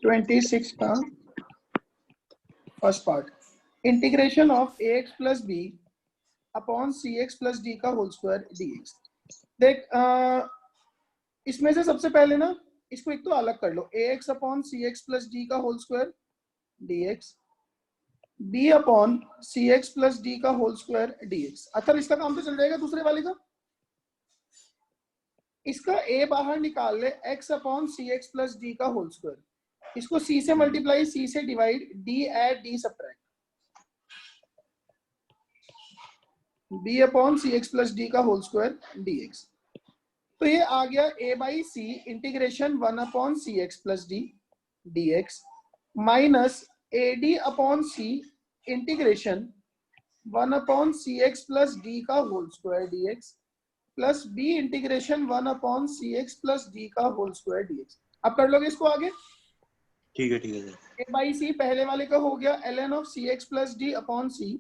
26 का first part, integration of ax plus b upon cx plus d का whole square dx। देख इसमें से सबसे पहले ना इसको एक तो अलग कर लो, ax upon cx plus d का whole square dx, b upon cx plus d का होल स्क्वायर dx। अच्छा इसका काम तो चल जाएगा दूसरे वाले का। इसका a बाहर निकाल ले, x upon cx plus d का होल स्क्वायर, इसको c से मल्टीप्लाई, c से divide, d add d subtract, b upon cx plus d का होल स्क्वायर dx। तो ये आ गया a by c integration 1 upon cx plus d dx minus ad upon c integration 1 upon cx plus d का whole square dx plus b integration 1 upon cx plus d का whole square dx। अब कर लोगे इसको आगे। ठीक है sir. a by सी पहले वाले का हो गया ln of cx plus D upon c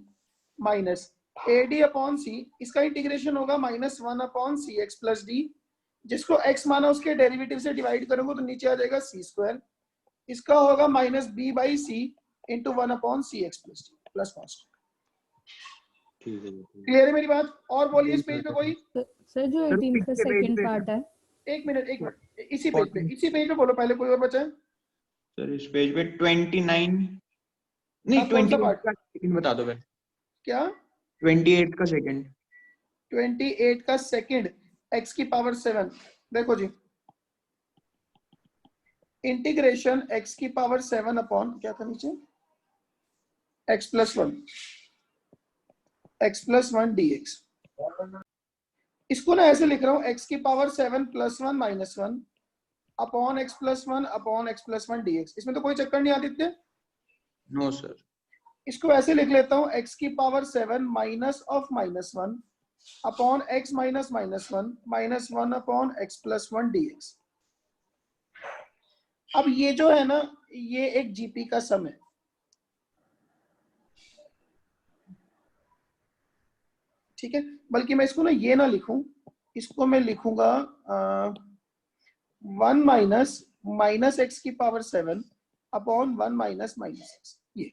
minus ad upon c, इसका इंटीग्रेशन होगा minus 1 upon cx plus D, जिसको x माना उसके डेरिवेटिव से डिवाइड करोगे तो नीचे आ जाएगा c स्क्वायर, इसका होगा minus b by c into 1 upon cx plus d plus constant. Clear है मेरी बात? और बोलिए इस पेज पे कोई। सर जो 18 का सेकंड पार्ट है, एक मिनट इसी पेज पे बोलो पहले, कोई और बचा है? सर इस पेज पे 29 नहीं 20 का सेकंड बता दो फिर। क्या? 28 का सेकंड। 28 का सेकंड x की पावर 7। देखो जी, इंटीग्रेशन x की पावर 7 अपॉन क्या था नीचे, x प्लस 1 dx। इसको ना ऐसे लिख रहा हूं, x की power 7 plus 1 minus 1 upon x plus 1 upon x plus 1 dx। इसमें तो कोई चक्कर नहीं आदित्य? No sir. इसको ऐसे लिख लेता हूं, x की power 7 minus of minus 1 upon x minus minus 1 minus 1 upon x plus 1 dx। अब ये जो है ना, ये एक जीपी का सम है, ठीक है। बल्कि मैं इसको ना ये ना लिखूं, इसको मैं लिखूंगा 1 माइनस माइनस एक्स की power 7 upon 1 minus minus x, ये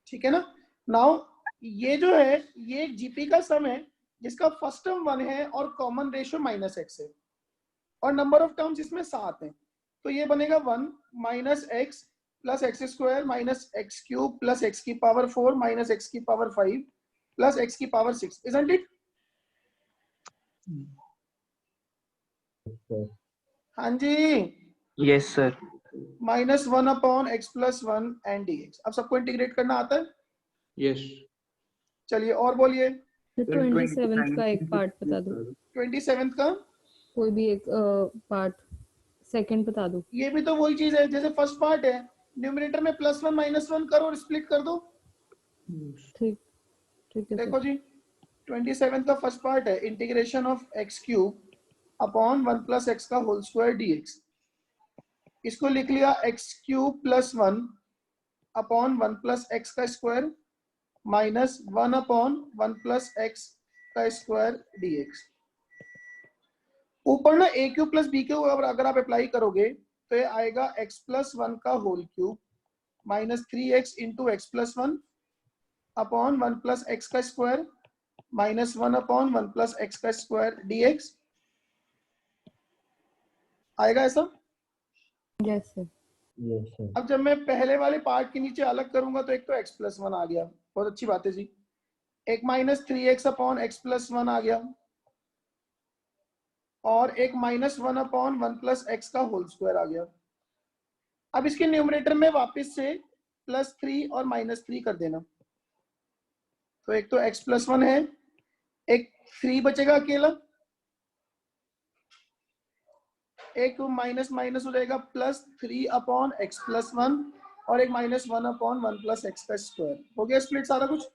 ठीक है ना। नाउ ये जो है ये एक जीपी का सम है जिसका फर्स्ट टर्म 1 है और कॉमन रेशियो माइनस एक्स है और नंबर ऑफ टर्म्स इसमें 7 हैं। तो ये बनेगा 1 minus x plus x square minus x cube plus x की पावर 4 माइनस एक्स की पावर 5 प्लस एक्स की पावर 6, इजंट इट? हाँ जी, yes sir. Minus 1 upon x plus 1 and dx. अब सबको इंटीग्रेट करना आता है? यस। चलिए और बोलिए। 27th का एक पार्ट बता दो। 27th का कोई भी एक पार्ट सेकंड बता दो। ये भी तो वही चीज है जैसे फर्स्ट पार्ट है, न्यूमरेटर में प्लस 1 माइनस 1 करो और स्प्लिट कर दो। ठीक है। देखो जी, 27 का फर्स्ट पार्ट है integration of x cube upon 1 plus x का होल स्क्वायर डीएक्स। इसको लिख लिया x cube plus 1 upon 1 plus x का square minus 1 upon 1 plus x का स्क्वायर डीएक्स। ऊपर ना a cube plus b cube अगर आप अप्लाई करोगे तो ये आएगा एक्स प्लस 1 का whole cube minus 3x into x plus 1 upon 1 plus x का square minus 1 upon 1 plus x का स्क्वायर dx। आएगा ऐसा? Yes sir. अब जब मैं पहले वाले पार्ट के नीचे अलग करूंगा तो एक तो x प्लस 1 आ गया, बहुत अच्छी बात है जी। एक minus 3x upon x plus 1 आ गया और एक माइनस 1 अपॉन 1 प्लस एक्स का होल स्क्वायर आ गया। अब इसके न्यूमरेटर में वापस से प्लस 3 और माइनस 3 कर देना, तो एक तो x प्लस 1 है, एक 3 बचेगा अकेला, एक माइनस माइनस हो जाएगा प्लस 3 अपॉन एक्स प्लस 1 और एक माइनस 1 अपॉन 1 प्लस एक्स का स्क्वायर। हो गया स्प्लिट सारा कुछ?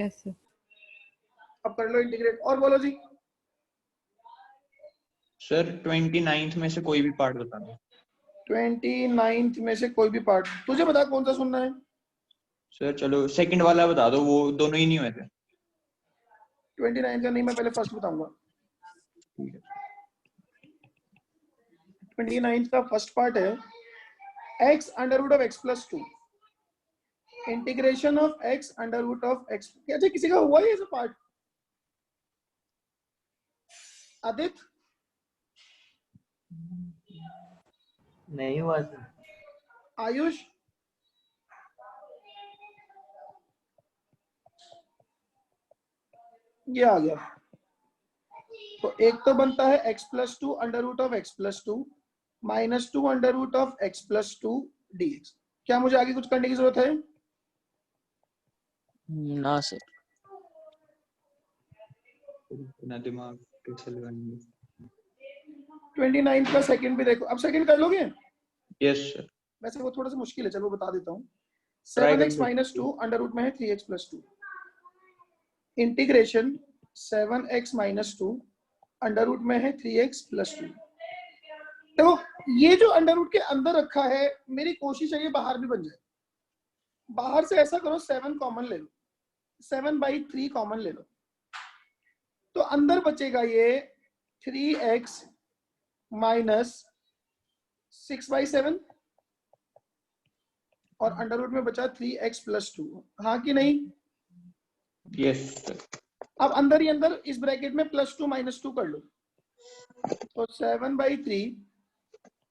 Yes sir. अब कर लो इंटीग्रेट और बोलो जी। सर 29th में से कोई भी पार्ट बता दो। 29th में से कोई भी पार्ट, तुझे बता कौन सा सुनना है? सर चलो सेकंड वाला बता दो, वो दोनों ही नहीं हुए थे। 29 का नहीं, मैं पहले फर्स्ट बताऊंगा। ठीक है। 29 का फर्स्ट पार्ट है x under root of x plus 2 integration of x under root of x। अच्छा किसी का हुआ है ऐसा पार्ट? आदित्य नहीं हुआ सर। आयुष ये आ गया। तो एक तो बनता है x plus 2 under root of x plus 2 minus 2 under root of x plus 2 dx। क्या मुझे आगे कुछ करने की जरूरत है? ना सर। इतना दिमाग कैसे लगाएंगे? 29 का सेकंड भी देखो। अब सेकंड कर लोगे? Yes sir. वैसे वो थोड़ा सा मुश्किल है, चलो बता देता हूँ। Try 7x कर माइनस 2 अंडर रूट में है 3x plus 2 integration 7x minus 2 under root में है 3x प्लस 2। तो ये जो अंडर रूट के अंदर रखा है, मेरी कोशिश है ये बाहर भी बन जाए। बाहर से ऐसा करो 7 कॉमन ले लो, 7/3 कॉमन ले लो, तो अंदर बचेगा ये 3x माइनस 6/7 और अंडर रूट में बचा 3x प्लस 2। हाँ कि नहीं? Yes sir. अब अंदर ही अंदर इस ब्रैकेट में प्लस 2 माइनस 2 कर लो, तो 7/3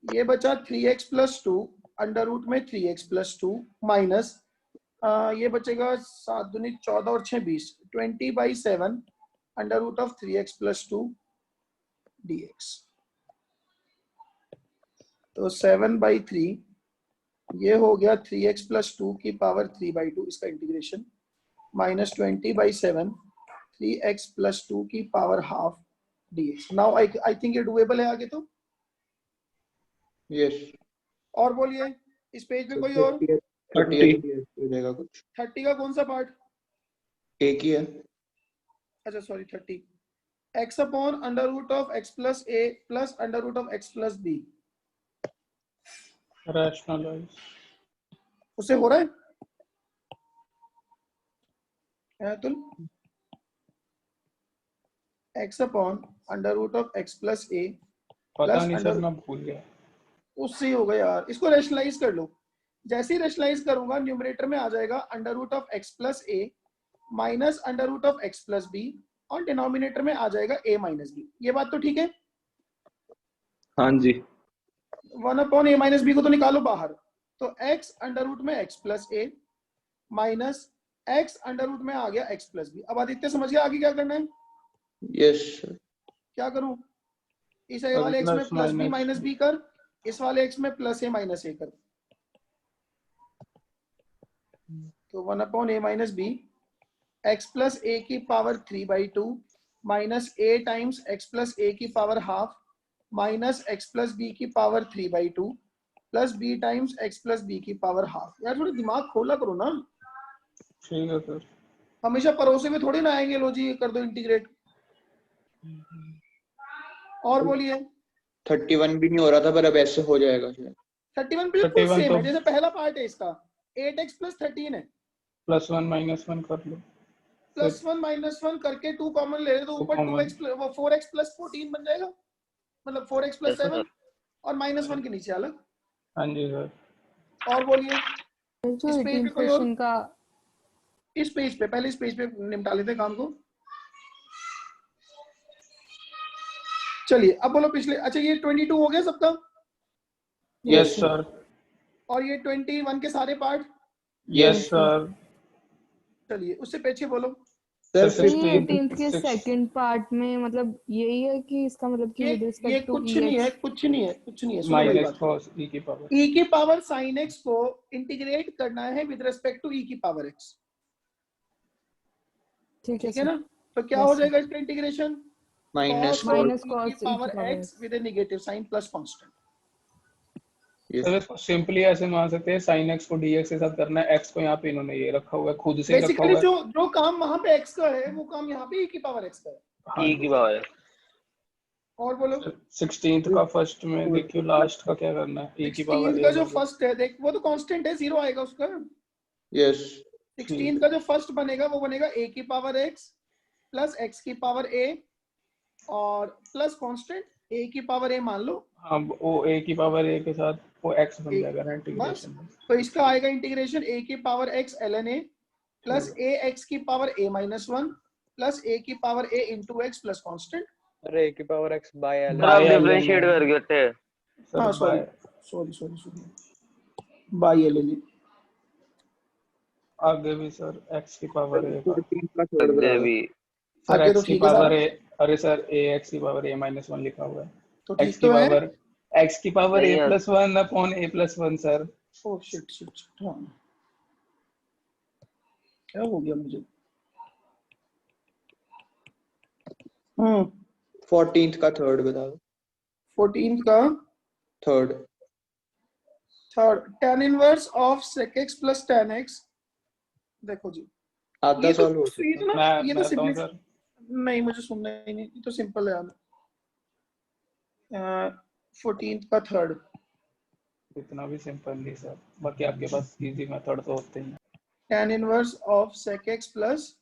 ये बचा 3x प्लस 2 अंडर रूट में 3x प्लस 2 माइनस ये बचेगा 7 दूनी 14 और 6 20 20/7 under root of 3x plus 2 dx। तो 7/3 ये हो गया 3x प्लस 2 की पावर 3/2 इसका इंटीग्रेशन माइनस 20/7 3x प्लस 2 की power half dx। Now I think ये डुएबल है। आगे तो यस। और बोलिए इस पेज पे कोई और? 30 हो जाएगा कुछ। 30 का कौन सा पार्ट? एक ही है। अच्छा sorry 30 x upon under root of x plus a plus under root of x plus b। Rationalise उससे हो रहा है तुल x upon under root of x plus a पता प्लस नहीं अंडर सर, मैं भूल गया। उससे ही होगा यार। इसको रेशनलाइज कर लो। जैसे ही रेशनलाइज करूंगा न्यूमरेटर में आ जाएगा under root of x plus a minus under root of x plus b और डिनोमिनेटर में आ जाएगा a माइनस b। ये बात तो ठीक है? हाँ जी। 1 अपॉन a माइनस b को तो निकालो बाहर, तो x अंडर रूट में x plus a minus x under root में आ गया x प्लस b। अब आदित्य समझ गया आगे क्या करना है? Yes sir. क्या करूं? इस वाले x में प्लस b माइनस b कर, इस वाले x में प्लस a माइनस a कर। तो 1 upon a minus b x plus a की power 3/2 minus a times x plus a की power half minus x plus b की power 3/2 plus b times x plus b की power half. यार थोड़ा दिमाग खोला करो ना। ठीक है सर। हमेशा परोसे में थोड़ी ना आएंगे, लो जी कर दो इंटीग्रेट। और बोलिए 31 भी नहीं हो रहा था पर अब ऐसे हो जाएगा शायद। 31 बिल्कुल 31 सेम तो है जैसे पहला पार्ट है इसका। 8x प्लस 13 है, +1 -1 कर लो। प्लस 1 माइनस 1 करके 2 कॉमन ले रहे तो ऊपर 2x 4x प्लस 14 बन जाएगा, मतलब 4x प्लस 7 और -1 के नीचे अलग। हाँ जी सर। और बोलिए जो इस पेज पे 18th कोई और? क्वेश्चन का इस पेज पे पहले इस पेज पे निपटा लेते हैं काम को। चलिए अब बोलो पिछले। अच्छा ये 22 हो गया सबका? Yes sir. और ये 21 के सारे पार्ट? Yes sir. चलिए उससे पीछे बोलो। सर सर, ये 16 18th के सेकंड पार्ट में मतलब यही है कि इसका मतलब कि विद ये रिस्पेक्ट टू कुछ नहीं है, कुछ नहीं है, कुछ नहीं है। सुनो मेरी माइनस बात, कॉस e की पावर। e की पावर sin x को इंटीग्रेट करना है विद रिस्पेक्ट टू e की पावर x। ठीक है ना? तो क्या हो जाएगा इसका integration? Minus minus e cos की e की power power x with a negative sign plus constant. Sir इसको सिंपली ऐसे मान सकते हैं, sin x को dx के साथ करना है, x को यहाँ पे इन्होंने ये रखा हुआ है, खुद से ही रखा बेसिकली हुआ है। जो काम वहां पे x का है वो काम यहाँ पे e की पावर x का है। हाँ ई की पावर। और बोलो 16th का फर्स्ट में देखियो, लास्ट का क्या करना है, e की पावर 16 का जो फर्स्ट है देख वो तो कांस्टेंट है, 0 आएगा उसका। यस 16 का जो फर्स्ट बनेगा वो बनेगा a की पावर x प्लस x की पावर a और प्लस कांस्टेंट a की पावर a मान लो, हाँ वो a की पावर a के साथ वो x बन A, जाएगा ना बस इंटीग्रेशन में। तो इसका आएगा इंटीग्रेशन a की power x ln a plus a x की power a minus 1 plus a की power a into x plus constant. अरे की power x by L By ln differentiate है। कर देते हैं। सर हाँ sorry by sorry sorry sorry by ln a। आगे भी सर x की पावर a का, 14 का थर्ड आगे बता दो। भी सर आगे x तो की ठीक है पावर सारा, a, अरे सर a x की पावर a माइनस 1 लिखा हुआ है। तो x ठीक की तो है। पावर x की पावर नहीं a यार। Plus 1 upon a plus 1 sir. Oh shit shit shit, हाँ क्या हो गया मुझे। 14th का थर्ड बता दो। 14 का third third tan inverse of sec x plus tan x। देखो जी आधा ये तो सॉल्व हो स्वीट सकता है। ना, ये मैं तो बताऊं सिंपली सर, नहीं, मुझे सुनना ही नहीं, ये तो सिंपल है यार। 14 का थर्ड इतना भी सिंपल नहीं सर, बाकी आपके पास इजी मेथड तो होते ही हैं। tan inverse of sec x plus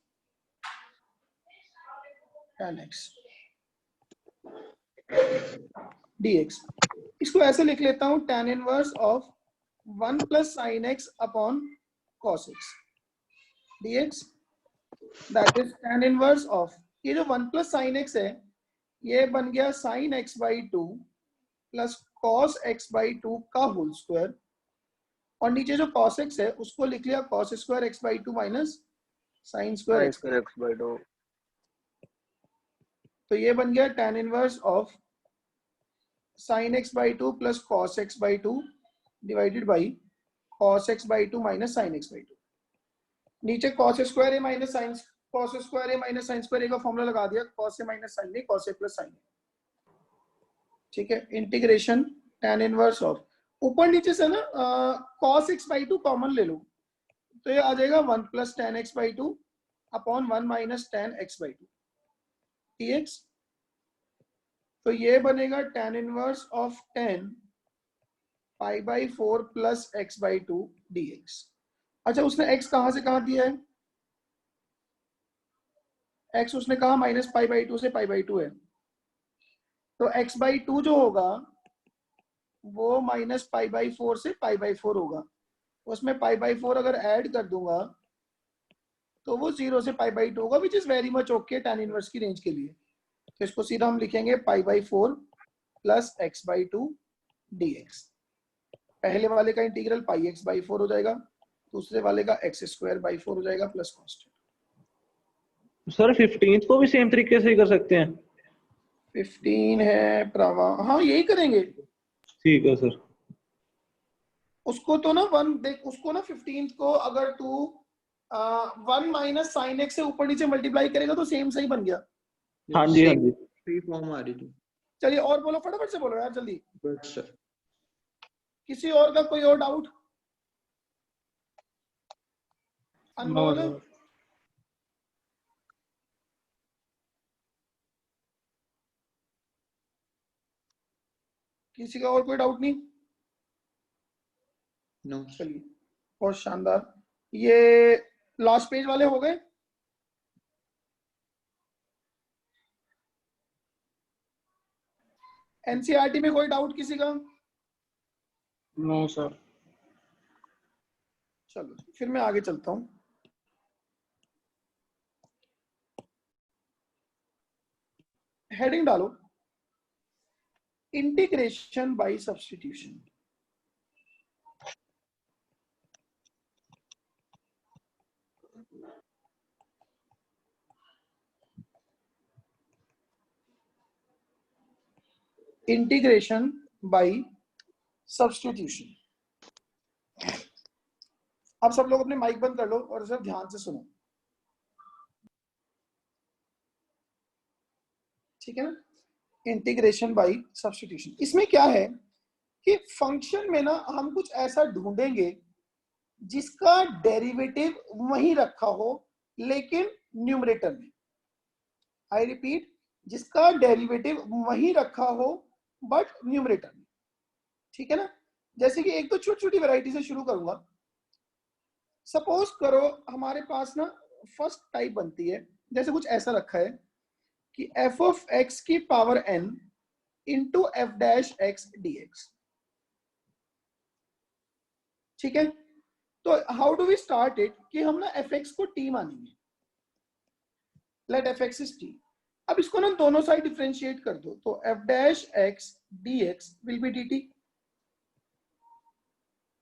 tan x dx। इसको ऐसे लिख लेता हूं, tan inverse of 1 plus sign x upon cos x dx, that is tan inverse of, ये जो 1 प्लस साइन x है ये बन गया sine x by 2 plus cos x by 2 का होल स्क्वायर, और नीचे जो cos x है उसको लिख लिया cos square x by 2 minus sine square x। x by 2। तो ये बन गया tan inverse of sine x by 2 plus cos x by 2 divided by cos x by 2 minus sine x by 2। नीचे cos square a minus sine, cos square a minus sine square a का formula लगा दिया, cos a minus sine a cos a plus sine a। ठीक है, integration tan inverse of, ऊपर नीचे से ना cos x बाई 2 कॉमन ले लो तो ये आ जाएगा 1 plus tan x by 2 upon 1 minus tan x by 2 dx। तो ये बनेगा tan inverse of 10 pi by 4 plus x by 2 dx। अच्छा उसने x कहां से कहां दिया है, x उसने कहा माइनस पाई बाई 2 से पाई बाई 2 है, तो x बाई 2 जो होगा वो माइनस पाई बाई 4 से पाई बाई 4 होगा, उसमें पाई बाई 4 अगर ऐड कर दूंगा तो वो 0 से पाई बाई 2 होगा, which is very much okay tan inverse की रेंज के लिए। तो इसको सीधा हम लिखेंगे pi by 4 plus x by 2 dx। पहले वाले का इंटीग्रल पाई x बाई 4 हो जाएगा, दूसरे वाले का x स्क्वायर बाई 4 हो जाएगा प्लस कांस्टेंट। सर 15th को भी सेम तरीके से ही कर सकते हैं। 15 है प्रावा, हाँ यही करेंगे। ठीक है सर। उसको तो ना 1 देख, उसको ना 15 को अगर तू 1 माइनस साइन एक्स से ऊपर नीचे मल्टीप्लाई करेगा तो सेम सही बन गया। हाँ जी हाँ जी। फ्री फॉर्म आ रही थी। चलिए और बोलो, फटाफट से बोलो यार जल्दी। बस सर किसी और का कोई और डाउट? नो अनमोल, सर, किसी का और कोई डाउट नहीं? नो। चलिए बहुत शानदार, ये लास्ट पेज वाले हो गए। एनसीईआरटी में कोई डाउट किसी का? No sir. चलो फिर मैं आगे चलता हूं। हेडिंग डालो, integration by substitution. Integration by substitution. आप सब लोग अपने माइक बंद कर लो और सिर्फ ध्यान से सुनो, ठीक है ना। इंटीग्रेशन बाय सब्स्टिट्यूशन, इसमें क्या है कि फंक्शन में ना हम कुछ ऐसा ढूंढेंगे जिसका डेरिवेटिव वही रखा हो लेकिन न्यूमरेटर में। आई रिपीट, जिसका डेरिवेटिव वही रखा हो बट न्यूमरेटर में, ठीक है ना। जैसे कि एक तो छोटी छोटी वैरायटी से शुरू करूंगा। सपोज करो हमारे पास ना फर्स्ट टाइप बनती है, जैसे कुछ ऐसा रखा है कि एफ ऑफ एक्स की power n into f dash x d x. ठीक है, तो how do we start it कि हम ना एफ एक्स को t मानेंगे, let f x is t। अब इसको ना दोनों साइड डिफरेंशिएट कर दो, तो f dash x d x will be d T.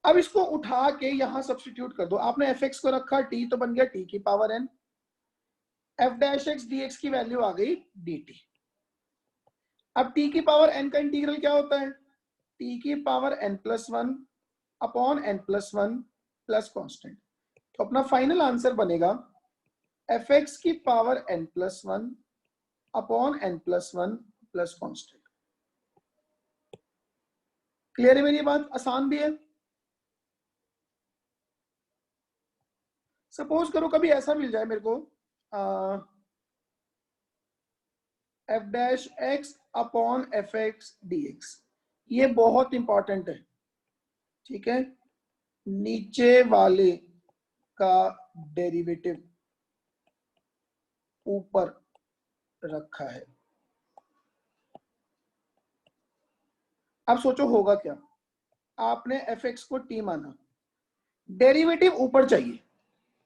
अब इसको उठा के यहां सब्स्टिट्यूट कर दो, आपने एफ एक्स को रखा t तो बन गया t की power n, F dash x d x की वैल्यू आ गई dt। अब t की पावर n का इंटीग्रल क्या होता है, t की power n plus one upon n plus one plus constant. तो अपना फाइनल आंसर बनेगा एफ एक्स की power n plus one upon n plus one plus constant. Clear है मेरी बात, आसान भी है। सपोज करो कभी ऐसा मिल जाए मेरे को F dash x upon f x d x, ये बहुत इंपॉर्टेंट है। ठीक है, नीचे वाले का डेरिवेटिव ऊपर रखा है। अब सोचो होगा क्या, आपने एफ एक्स को टी माना, डेरिवेटिव ऊपर चाहिए,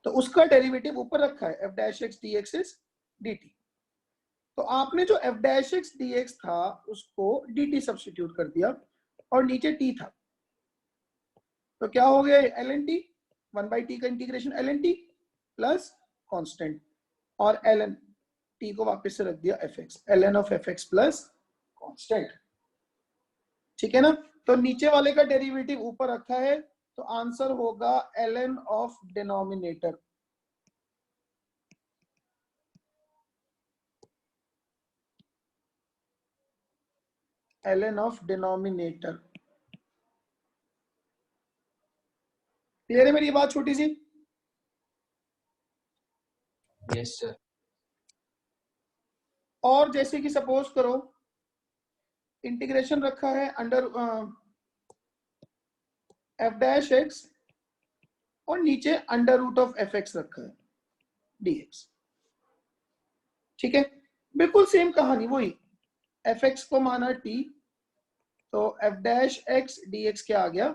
तो उसका डेरिवेटिव ऊपर रखा है, F dash x d x is D t. तो आपने जो F dash x d x था उसको डी टी सब्सटीट्यूट कर दिया और नीचे टी था, तो क्या हो गया l n t, one by t का integration l n t plus constant, और एल एन टी को वापस से रख दिया f x, l n of f x plus constant. ठीक है ना, तो नीचे वाले का डेरिवेटिव ऊपर रखा है, तो आंसर होगा l n of denominator. L n of denominator. Clear है मेरी बात छोटी सी? Yes sir. और जैसे कि सपोज करो इंटीग्रेशन रखा है अंडर एफ डैश एक्स और नीचे under root of f x रखा है डीएक्स। ठीक है, बिल्कुल सेम कहानी वही, एफ एक्स को माना टी, तो f dash x d x क्या आ गया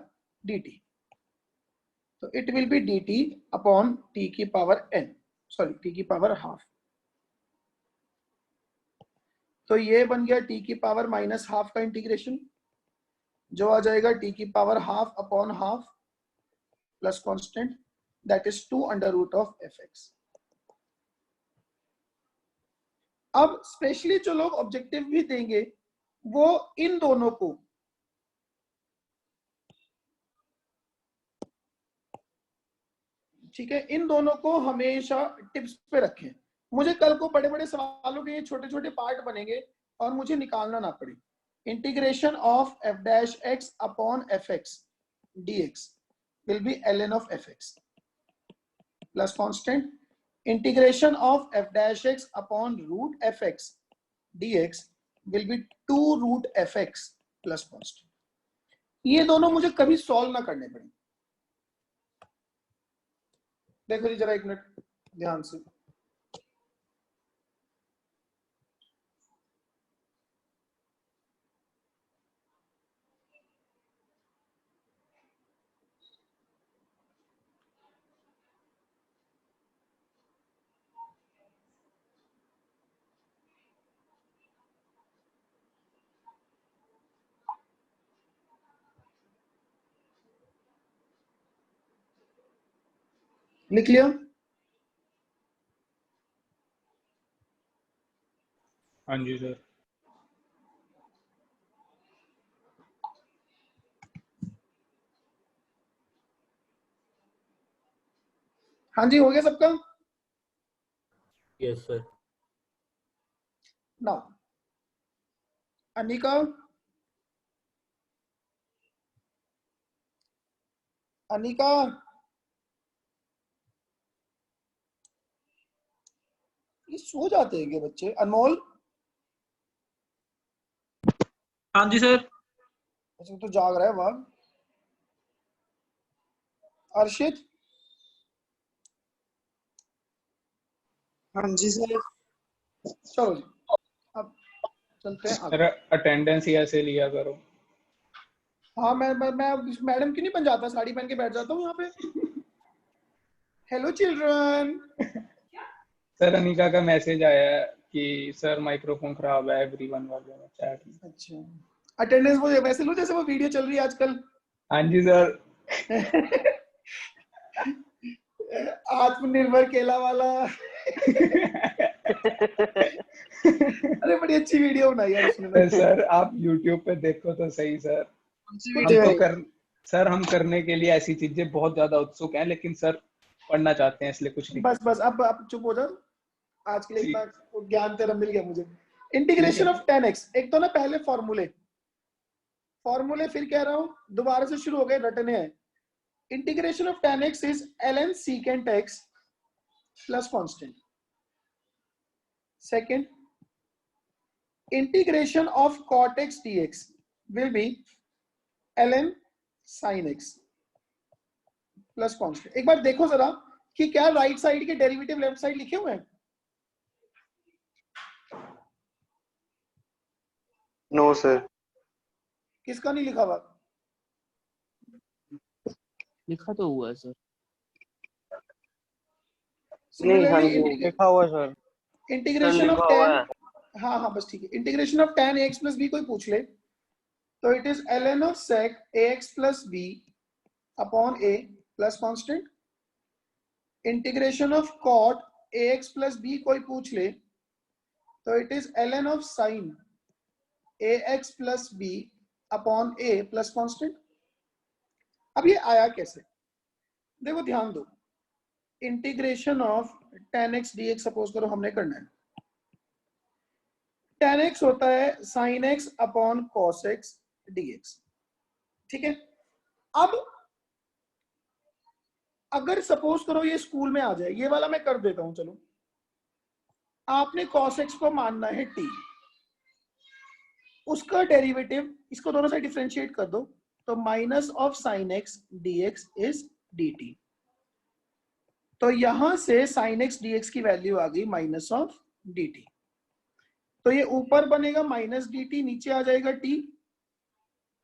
डी टी, तो it will be d t upon t की पावर एन, सॉरी टी की पावर हाफ। तो ये बन गया टी की पावर माइनस हाफ का इंटीग्रेशन, जो आ जाएगा टी की power half upon half plus constant, that is 2 under root of f x. अब स्पेशली जो लोग ऑब्जेक्टिव भी देंगे वो इन दोनों को ठीक है, इन दोनों को हमेशा टिप्स पे रखें। मुझे कल को बड़े बड़े सवालों के ये छोटे छोटे पार्ट बनेंगे और मुझे निकालना ना पड़े। Integration of f dash x upon f x d x will be l n of f x plus constant, integration of f dash x upon root f x d x will be 2 root f x plus constant. ये दोनों मुझे कभी solve ना करने पड़े। देखो जी जरा एक मिनट ध्यान से, लिख लिया? हाँ जी सर। हाँ जी, हो गया सबका? Yes sir. Now Anika, Anika ये सो जाते हैं क्या बच्चे? अनमोल, हाँ जी सर। अच्छा तो जाग रहा है वाह। अर्शित, हाँ जी सर। चलो जी चलते हैं आगे। मेरा अटेंडेंस ही ऐसे लिया करो। हाँ मैं मैडम क्यों नहीं बन जाता, साड़ी पहन के बैठ जाता हूँ यहाँ पे। Hello children. सर अनिका का मैसेज आया है कि सर माइक्रोफोन खराब है एवरीवन वाले में चैट में। अच्छा, अटेंडेंस वो वैसे लो जैसे वो वीडियो चल रही है आजकल। हाँ जी सर। आत्मनिर्भर केला वाला। अरे बड़ी अच्छी वीडियो बनाई है उसने। सर आप YouTube पे देखो तो सही सर। कौन-सी हम वीडियो तो है? सर हम करने के लिए ऐसी चीजें बहुत ज्यादा उत्सुक हैं, लेकिन सर पढ़ना चाहते हैं इसलिए कुछ नहीं। बस अब चुप हो जा। आज के लिए जी। इतना ज्ञान तेरा मिल गया मुझे। ठीक इंटीग्रेशन है। ऑफ 10x, एक तो ना पहले फॉर्मूले फिर कह रहा हूं दोबारा से शुरू हो गए, रटने हैं। Integration of 10x is ln secant x plus constant. Second, integration of cot x dx will be ln sin x plus constant. एक बार देखो जरा कि क्या राइट साइड के डेरिवेटिव लेफ्ट साइड लिखे हुए हैं? No sir. किसका नहीं लिखा हुआ? लिखा तो हुआ है सर। नहीं, हाँ जी Similarly, लिखा हुआ सर। इंटीग्रेशन ऑफ लिखा हुआ 10, है। हाँ बस ठीक है। Integration of 10 ax plus b कोई पूछ ले तो it is ln of sec ax plus b upon a plus constant. Integration of cot ax plus b कोई पूछ ले तो it is ln of sin ax plus b upon a plus constant. अब ये आया कैसे? देखो ध्यान दो, integration of 10x dx suppose करो हमने करना है। 10x होता है sin x upon cos x dx, ठीक है। अब अगर सपोज करो ये स्कूल में आ जाए, ये वाला मैं कर देता हूं, चलो आपने cos x को मानना है t, उसका डेरिवेटिव इसको दोनों से डिफरेंशिएट कर दो तो minus of sin x dx is dt। तो यहां से sin x dx की वैल्यू आ गई माइनस ऑफ dt। तो ये ऊपर बनेगा माइनस dt, नीचे आ जाएगा t,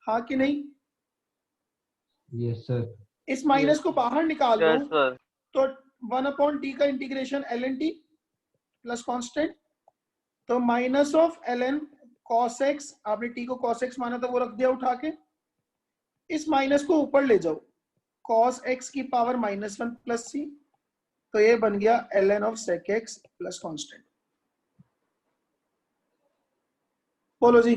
हाँ कि नहीं? Yes sir. इस माइनस को बाहर निकाल यस दो सर। तो 1/t का integration ln t plus constant, तो minus of ln cos x, आपने t को cos x माना था वो रख दिया उठा के, इस माइनस को ऊपर ले जाओ cos x की पावर -1 प्लस c, तो ये बन गया ln of sec x plus constant. बोलो जी,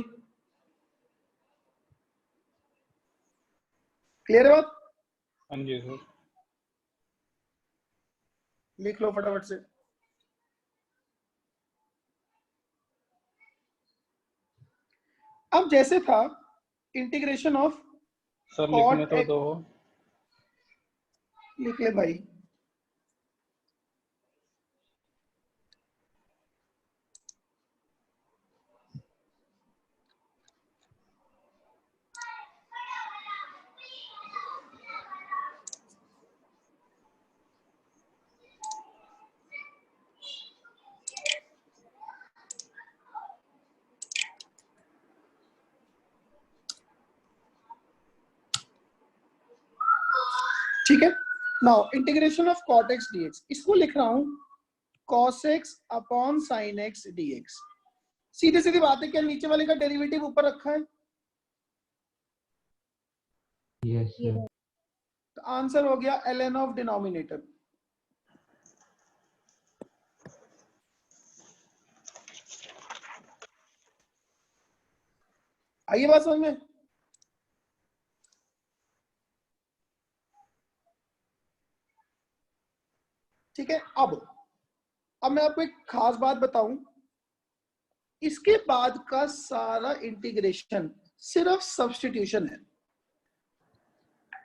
क्लियर है बात? हाँ जी सर। लिख लो फटाफट से। अब जैसे था इंटीग्रेशन ऑफ सर cot लिखने तो x, दो। लिख ले भाई। ठीक है, now integration of cot x dx, इसको लिख रहा हूं cos x upon sin x dx। सीधी सीधी बात है, क्या नीचे वाले का डेरिवेटिव ऊपर रखा है? Yes sir. तो आंसर हो गया ln ऑफ डिनोमिनेटर। आइए बात समझ में। ठीक है, अब मैं आपको एक खास बात बताऊं, इसके बाद का सारा इंटीग्रेशन सिर्फ सब्स्टिट्यूशन है।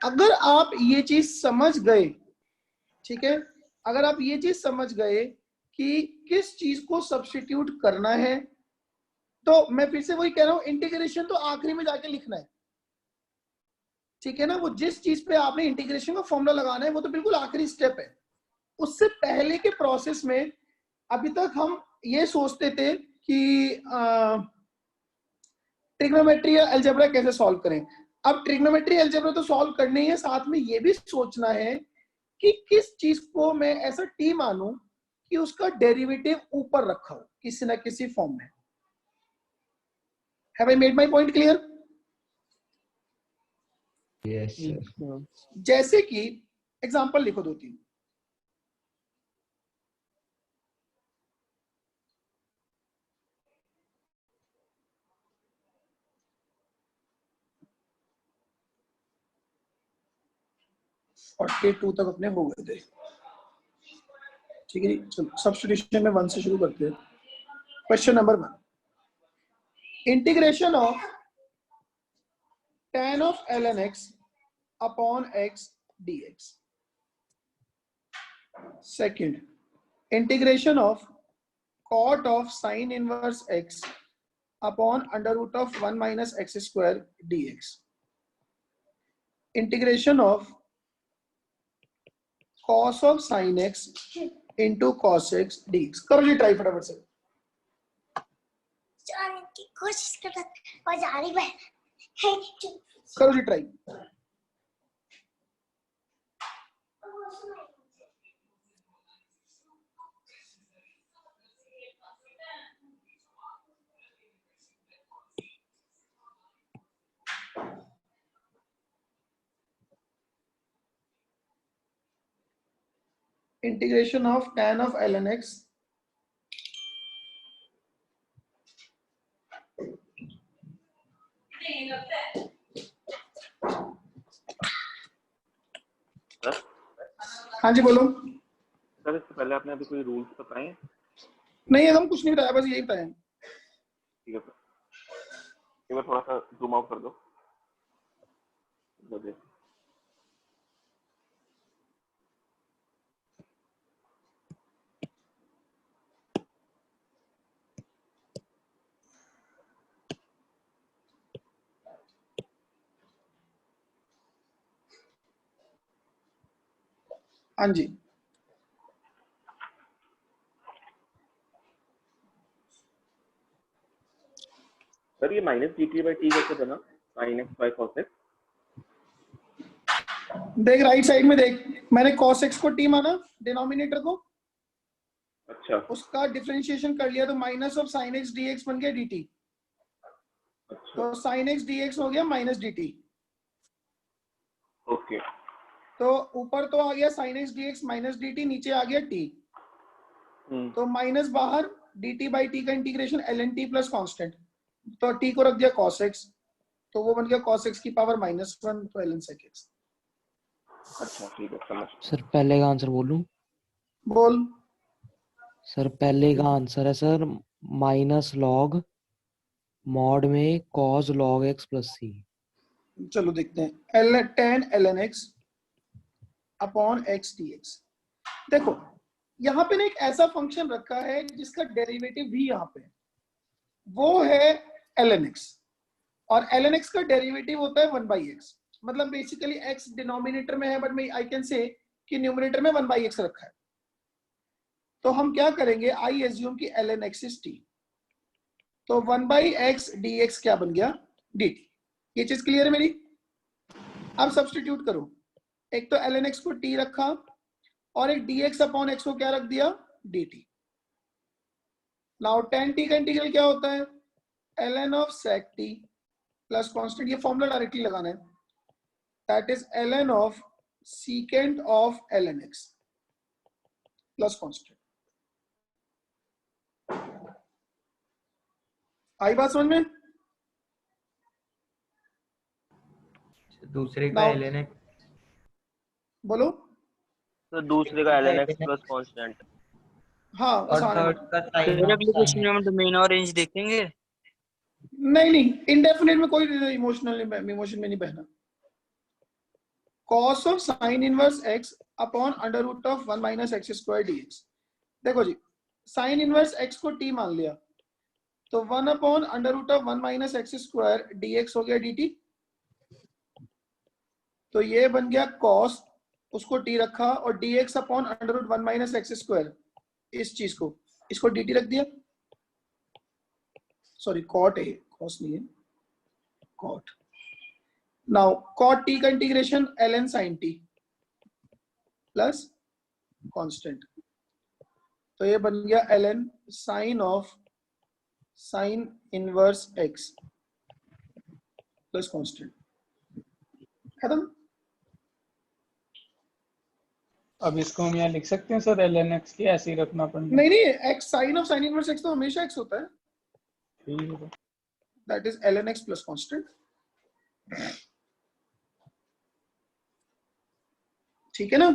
अगर आप ये चीज समझ गए, ठीक है, अगर आप ये चीज समझ गए कि किस चीज को सब्स्टिट्यूट करना है, तो मैं फिर से वही कह रहा हूं, इंटीग्रेशन तो आखिरी में जाके लिखना है, ठीक है ना। वो जिस चीज पे आपने इंटीग्रेशन का फॉर्मूला लगाना है वो तो बिल्कुल आखिरी स्टेप है। उससे पहले के प्रोसेस में अभी तक हम ये सोचते थे कि ट्रिग्नोमेट्री या अलजेब्रा कैसे सॉल्व करें? अब ट्रिग्नोमेट्री अलजेब्रा तो सॉल्व करनी है, साथ में ये भी सोचना है कि किस चीज को मैं ऐसा टी मानूं कि उसका डेरिवेटिव ऊपर रखा हो किसी ना किसी फॉर्म में। Have I made my point clear? Yes sir. जैसे कि एग्जांपल लिखो 2-3। और 2 तक अपने हो गए थे, ठीक है जी। चलो सब्स्टिट्यूशन में 1 से शुरू करते हैं। Question number 1, integration of tan of ln x upon x dx। Second, integration of cot of sin inverse x upon under root of 1 minus x square dx। Integration of cos of sin x into cos x dx। करो जी try फटाफट से। कोशिश कर जा रही है। करो जी try. Integration of tan of ln x हाँ जी बोलो सर। इससे पहले आपने अभी कोई रूल्स बताए? नहीं, एकदम कुछ नहीं बताया, बस यही बताया। ठीक है सर, एक बार थोड़ा सा जूम आउट कर दो। हाँ जी, सर ये माइनस dt बाई टी कैसे बना? sin x by cos x। देख राइट साइड में देख, मैंने cos x को t माना, डिनोमिनेटर को। अच्छा, उसका डिफरेंशिएशन कर लिया तो minus of sin x dx बन गया dt। अच्छा, तो sin x dx हो गया माइनस dt। ओके। तो ऊपर तो आ गया sin x dx minus dt, नीचे आ गया t। तो माइनस बाहर, dt बाई t का integration ln t plus constant, तो t को रख दिया cos x, तो वो बन गया cos x की पावर -1, तो ln sec x। अच्छा ठीक है, समझ। सर पहले का आंसर बोलूं? बोल। सर पहले का आंसर है सर माइनस लॉग मॉड में cos log x plus c। चलो देखते हैं, tan ln x upon x dx। देखो यहाँ पे ना एक ऐसा फंक्शन रखा है जिसका डेरिवेटिव भी यहाँ पे, वो है ln x, और ln x का डेरिवेटिव होता है 1/x। मतलब बेसिकली x डिनोमिनेटर में है, बट मैं आई कैन से कि न्यूमरेटर में 1/x रखा है। तो हम क्या करेंगे, आई एज्यूम कि ln x इज t, तो 1/x dx क्या बन गया, dt। ये चीज क्लियर है मेरी? अब सब्स्टिट्यूट करो, एक तो ln x को t रखा और एक dx अपॉन x को क्या रख दिया, dt। नाउ tan t का इंटीग्रल क्या होता है, ln of sec t plus constant, ये फॉर्मूला डायरेक्टली लगाना है, that is ln of secant of ln x plus constant. आई बात समझ में? दूसरे का ln x, बोलो। तो दूसरे का ln x प्लस कांस्टेंट। हाँ, और थर्ड का sin अगले क्वेश्चन में हम डोमेन और रेंज देखेंगे। नहीं, इंडेफिनिट में कोई इमोशन में नहीं बहना। cos of sin inverse x upon under root of 1 minus x square dx। देखो जी, sin इनवर्स x को t मान लिया, तो 1 upon under root of 1 minus x square dx हो गया dt। तो ये बन गया cos, उसको t रखा, और dx upon under root 1 minus x square, इस चीज को, इसको dt रख दिया। सॉरी, cot है, cos नहीं है, cot. Now cot t का integration ln sin t plus constant, तो ये बन गया ln sin of sin inverse x plus constant. खत्म। अब इसको हम यहाँ लिख सकते हैं सर ln x की, ऐसे ही रखना पड़ेगा? नहीं नहीं, x sin of sin inverse x तो हमेशा x होता है, ठीक है। That is ln x plus constant. ठीक है ना।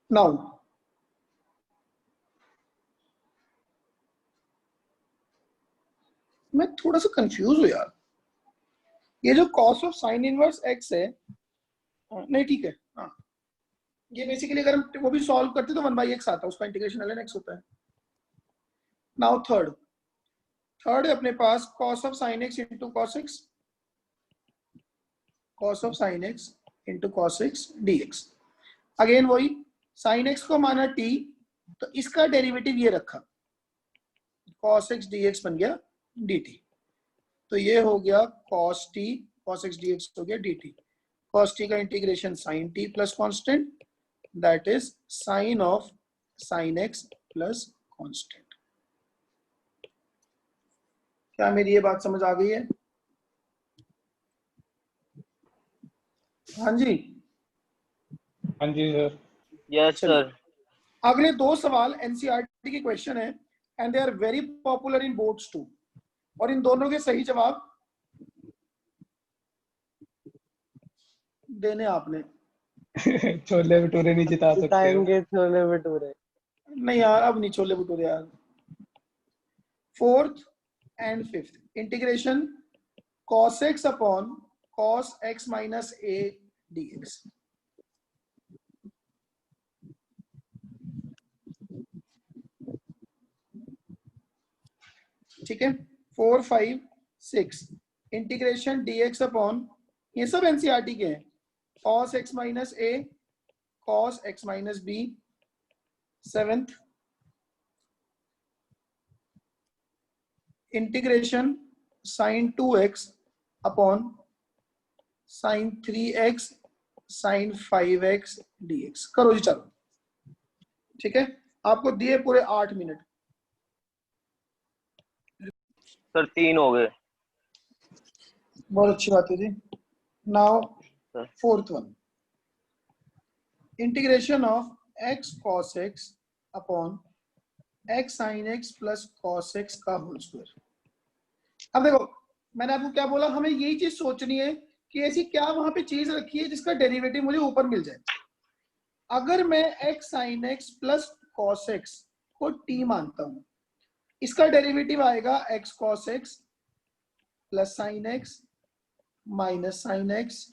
नाउ मैं थोड़ा सा कंफ्यूज हूँ यार, ये जो cos of sin inverse x है, नहीं ठीक है, हाँ ये बेसिकली अगर हम वो भी सॉल्व करते तो 1/x आता है, उसका इंटीग्रेशन ln x होता है। नाउ थर्ड है अपने पास cos of sin x into cos x, cos of sin x into cos x dx। Again वही sin x को माना t, तो इसका डेरिवेटिव ये रखा, cos x dx बन गया dt, तो ये हो गया cos t, cos x dx हो गया dt। cos t का integration sin t plus constant, that is sin of sin x plus constant. क्या मेरी ये बात समझ आ गई है? हाँ जी, हाँ जी सर। Yes sir. अगले दो सवाल एनसीईआरटी के क्वेश्चन है and they are very popular in boards too, और इन दोनों के सही जवाब देने आपने। छोले भटूरे नहीं जिता सकते हो। छोले भटूरे। नहीं यार, अब नहीं छोले भटूरे यार। Fourth and fifth, integration cos x upon cos x minus a dx। ठीक है, 4, 5, 6, इंटीग्रेशन dx अपॉन, ये सब एनसीईआरटी के हैं, cos x minus a cos x minus b। Seventh, integration sin 2x upon sin 3x sin 5x dx। करो जी चलो। ठीक है, आपको दिए पूरे 8 मिनट। सर 3 हो गए। बहुत अच्छी बात है जी। Now sir fourth one, integration of x cos x upon x sin x plus cos x का होल स्क्वायर। अब देखो मैंने आपको क्या बोला, हमें यही चीज सोचनी है कि ऐसी क्या वहां पे चीज रखी है जिसका डेरिवेटिव मुझे ऊपर मिल जाए। अगर मैं x sin x plus cos x को t मानता हूं, इसका डेरिवेटिव आएगा x cos x plus sin x minus sin x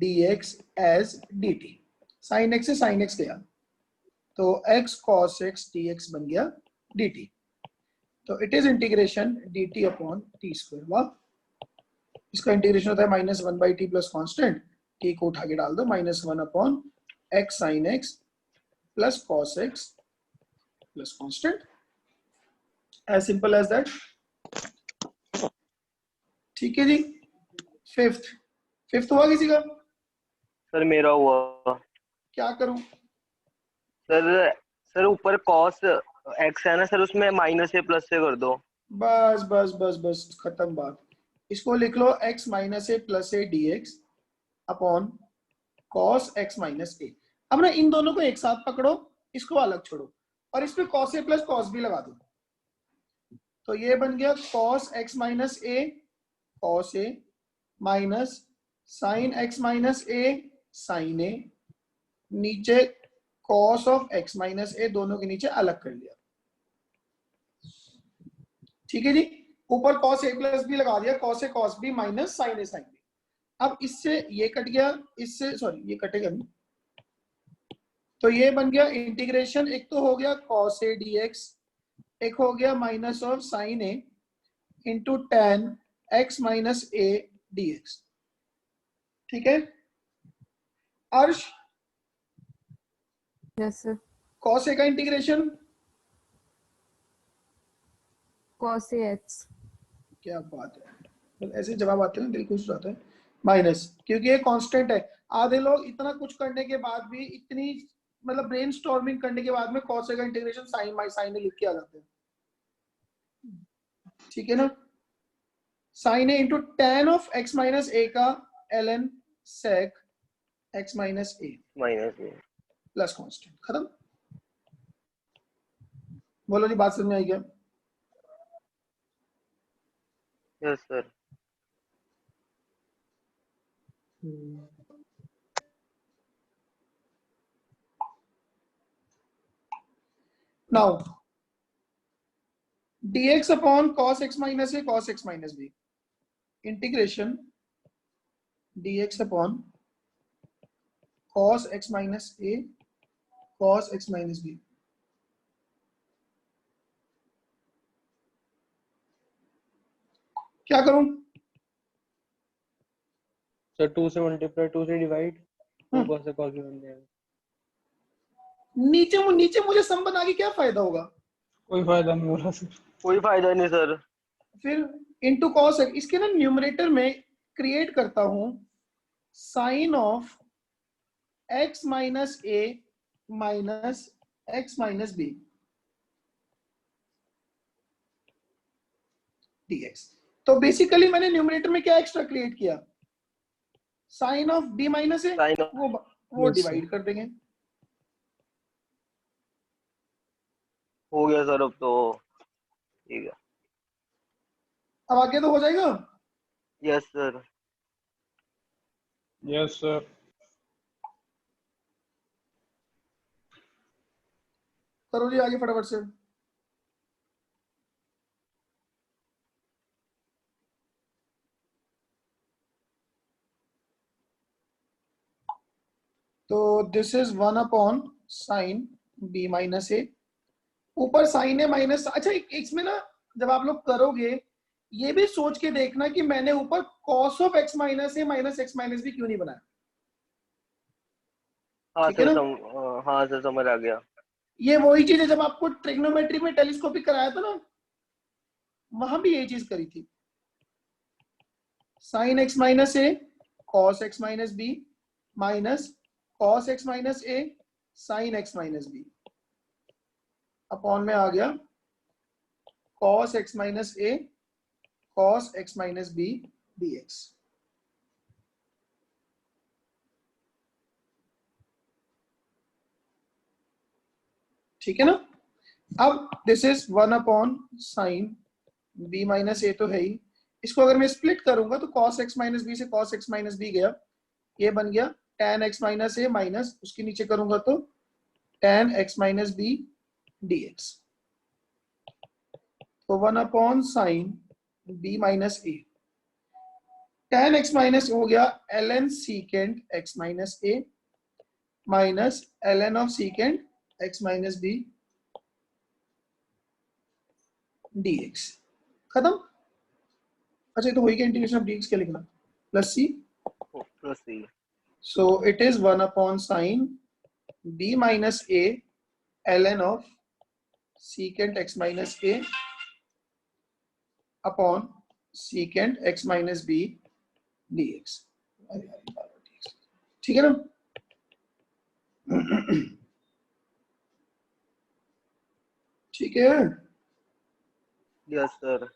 dx as dt। sin x से sin x गया तो x cos x dx बन गया dt। तो it is integration dt upon T square. वाह, इसका इंटीग्रेशन होता है -1/t प्लस कांस्टेंट, t को उठा के डाल दो, -1 upon x sin x plus cos x plus constant, as simple as that. ठीक है जी। फिफ्थ हुआ किसी का? सर मेरा हुआ। क्या करूं? सर ऊपर cos x है ना सर, उसमें माइनस से प्लस से कर दो। बस बस बस बस खत्म बात। इसको लिख लो x minus A plus a dx upon cos x minus a. अब ना इन दोनों को एक साथ पकड़ो, इसको अलग छोड़ो और इस पे cos a plus cos b लगा दो, तो ये बन गया cos x minus A cos a minus sin x minus A sin a, नीचे cos ऑफ x माइनस ए, दोनों के नीचे अलग कर लिया। ठीक है जी, ऊपर cos a प्लस b लगा दिया, cos a cos b minus sin a sin b। अब इससे ये कट गया, इससे सॉरी ये कटेगा नहीं, तो ये बन गया इंटीग्रेशन, एक तो हो गया cos a dx, एक हो गया minus of sin a into tan x minus a dx। ठीक है अर्श, यस सर। cos a का इंटीग्रेशन cos AX. क्या बात है, तो ऐसे जवाब आते हैं दिल खुश हो जाता है। माइनस, क्योंकि ये कांस्टेंट है। आधे लोग इतना कुछ करने के बाद भी, इतनी मतलब ब्रेनस्टॉर्मिंग करने के बाद में cos A का इंटीग्रेशन साइन माई साइन लिख के आ जाते हैं। ठीक है ना। Sine A into tan of x minus A का ln sec x माइनस ए माइनस ए। Plus constant. खत्म। बोलो जी, बात समझ में आई क्या? Yes sir. Now dx upon cos x minus A cos x minus B integration dx upon cos x minus A cos x minus B. क्या करूं? सर 2 से मल्टीप्लाई, 2 से डिवाइड, ऊपर से cos बन जाएगा। नीचे नीचे मुझे सम बना के क्या फायदा होगा? कोई फायदा नहीं हो रहा सर। कोई फायदा नहीं सर। फिर इंटू cos x, इसके ना न्यूमरेटर में क्रिएट करता हूं sine of x minus A minus x minus B dx। तो बेसिकली मैंने न्यूमरेटर में क्या एक्स्ट्रा क्रिएट किया? Sine of b minus a, वो डिवाइड कर देंगे। हो गया सर, अब तो ठीक है। अब आगे तो हो जाएगा। Yes sir. Yes sir. करो जी आगे फटाफट से। तो this is 1 upon sine b minus a, ऊपर साइन ए माइनस। अच्छा, इसमें ना जब आप लोग करोगे ये भी सोच के देखना कि मैंने ऊपर cos of x minus A minus x minus b क्यों नहीं बनाया। हाँ ठीक है सर, ना? हाँ सर, समझ आ गया। ये वही चीज है जब आपको ट्रिग्नोमेट्री में टेलीस्कोपिक कराया था ना, वहां भी यही चीज करी थी। Sine x minus A cos x minus B minus cos x minus A sine x minus B upon में आ गया cos x minus A cos x minus B dx। ठीक है ना। अब this is 1 upon sine b minus A तो है ही, इसको अगर मैं स्प्लिट करूंगा तो cos x माइनस बी से cos x माइनस बी गया, ये बन गया tan x माइनस ए माइनस उसके नीचे करूंगा तो tan x minus B dx। तो 1 upon sine b minus a, tan x minus हो गया ln secant x माइनस ए माइनस ln of secant x minus B dx। खत्म। अच्छा, तो वही का इंटीग्रेशन ऑफ dx क्या लिखना? Plus c। Plus c. So it is 1 upon sine b minus a ln of secant x minus a upon secant x minus b dx। ठीक है ना। ठीक है। Yes sir.